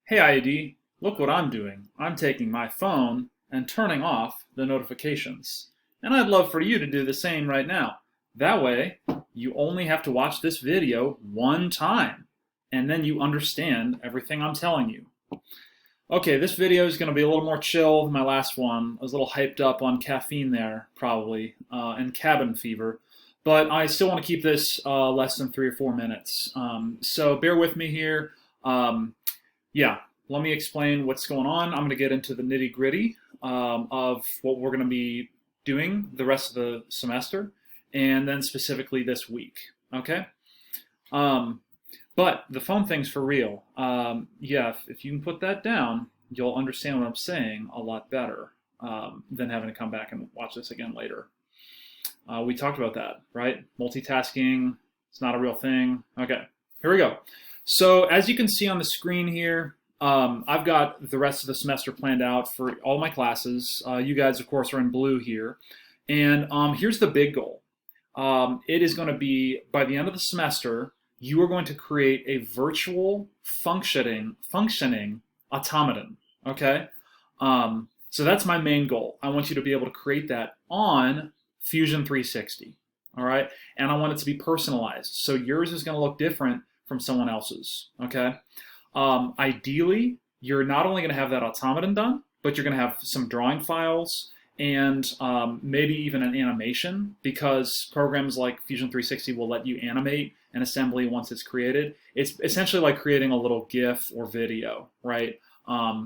Hey IED, look what I'm doing. I'm taking my phone and turning off the notifications. And I'd love for you to do the same right now. That way, you only have to watch this video one time, and then you understand everything I'm telling you. Okay, this video is going to be a little more chill than my last one. I was a little hyped up on caffeine there, probably, and cabin fever. But I still want to keep this less than 3 or 4 minutes. So bear with me here. Yeah, let me explain what's going on. I'm going to get into the nitty-gritty of what we're going to be doing the rest of the semester, and then specifically this week, okay? But the phone thing's for real. Yeah, if you can put that down, you'll understand what I'm saying a lot better than having to come back and watch this again later. We talked about that, right? Multitasking, it's not a real thing. Okay, here we go. So as you can see on the screen here, I've got the rest of the semester planned out for all my classes. You guys, of course, are in blue here. And here's the big goal. It is going to be, by the end of the semester, you are going to create a virtual functioning automaton, okay? So that's my main goal. I want you to be able to create that on Fusion 360, all right? And I want it to be personalized. So yours is going to look different from someone else's, okay? Ideally, you're not only going to have that automaton done, but you're going to have some drawing files and maybe even an animation, because programs like Fusion 360 will let you animate an assembly once it's created. It's essentially like creating a little GIF or video, right?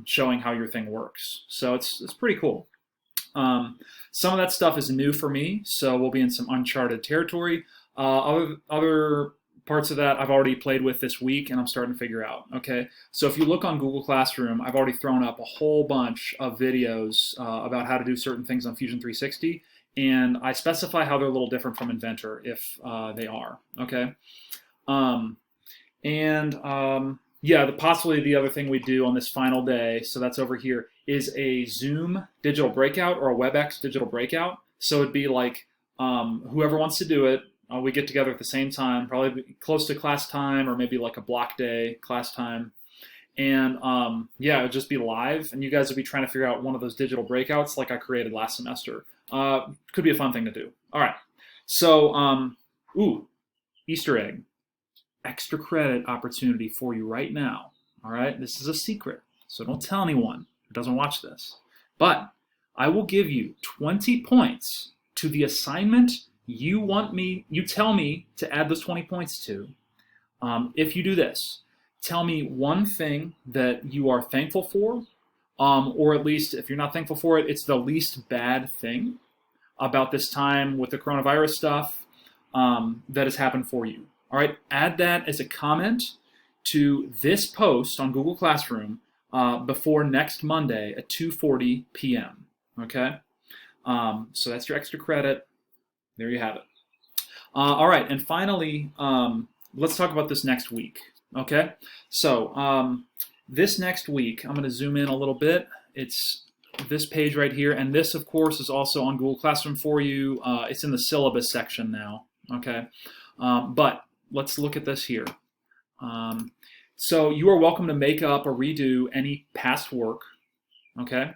Showing how your thing works. So it's pretty cool. Some of that stuff is new for me, so we'll be in some uncharted territory. Other parts of that I've already played with this week and I'm starting to figure out, okay? So if you look on Google Classroom, I've already thrown up a whole bunch of videos about how to do certain things on Fusion 360, and I specify how they're a little different from Inventor if they are, okay? Yeah, possibly the other thing we do on this final day, so that's over here, is a Zoom digital breakout or a WebEx digital breakout. So it'd be like whoever wants to do it, we get together at the same time, probably close to class time or maybe like a block day class time. And yeah, it would just be live, and you guys would be trying to figure out one of those digital breakouts like I created last semester. Could be a fun thing to do. All right, so, Easter egg. Extra credit opportunity for you right now. All right, this is a secret, so don't tell anyone who doesn't watch this. But I will give you 20 points to the assignment you tell me to add those 20 points to. If you do this, tell me one thing that you are thankful for, or at least if you're not thankful for it, it's the least bad thing about this time with the coronavirus stuff that has happened for you. All right, add that as a comment to this post on Google Classroom before next Monday at 2:40 p.m. Okay, so that's your extra credit. There you have it. All right, and finally, let's talk about this next week. Okay, so this next week, I'm going to zoom in a little bit. It's this page right here, and this, of course, is also on Google Classroom for you. It's in the syllabus section now. Okay, but let's look at this here. So you are welcome to make up or redo any past work, okay?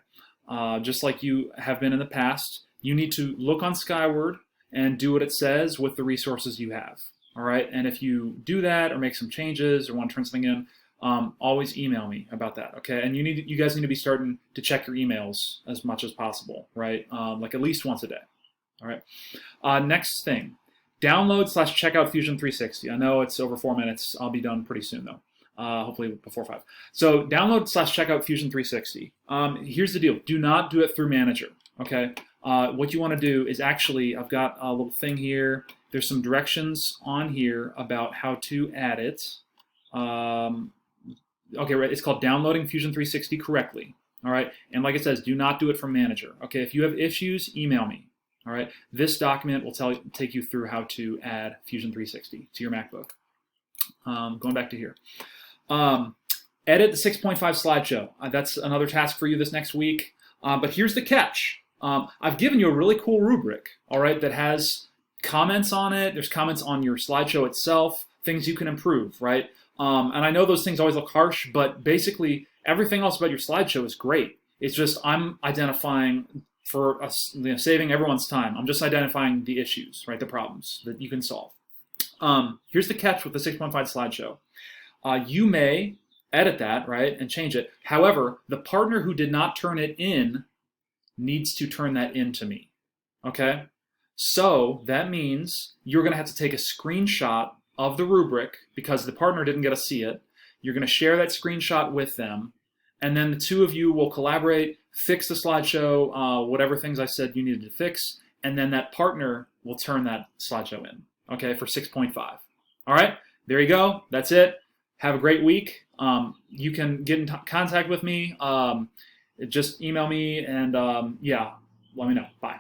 Just like you have been in the past. You need to look on Skyward and do what it says with the resources you have, all right? And if you do that or make some changes or want to turn something in, always email me about that, okay? And you guys need to be starting to check your emails as much as possible, right? Like at least once a day, all right? Next thing. Download/checkout Fusion 360. I know it's over 4 minutes. I'll be done pretty soon though, hopefully before 5. So download/checkout Fusion 360. Here's the deal. Do not do it through Manager, okay? What you want to do is actually, I've got a little thing here. There's some directions on here about how to add it. Okay, right. It's called Downloading Fusion 360 Correctly. All right, and like it says, do not do it from Manager. Okay, if you have issues, email me. All right, this document will take you through how to add Fusion 360 to your MacBook. Going back to here. Edit the 6.5 slideshow. That's another task for you this next week. But here's the catch. I've given you a really cool rubric, all right, that has comments on it. There's comments on your slideshow itself, things you can improve, right? And I know those things always look harsh, but basically everything else about your slideshow is great. It's just I'm identifying for us, saving everyone's time. I'm just identifying the issues, right? The problems that you can solve. Here's the catch with the 6.5 slideshow. You may edit that, right, and change it. However, the partner who did not turn it in needs to turn that in to me, okay? So that means you're going to have to take a screenshot of the rubric because the partner didn't get to see it. You're going to share that screenshot with them, and then the two of you will collaborate, fix the slideshow, whatever things I said you needed to fix, and then that partner will turn that slideshow in, okay, for 6.5. All right, there you go. That's it. Have a great week. You can get in contact with me. Just email me and, yeah, let me know. Bye.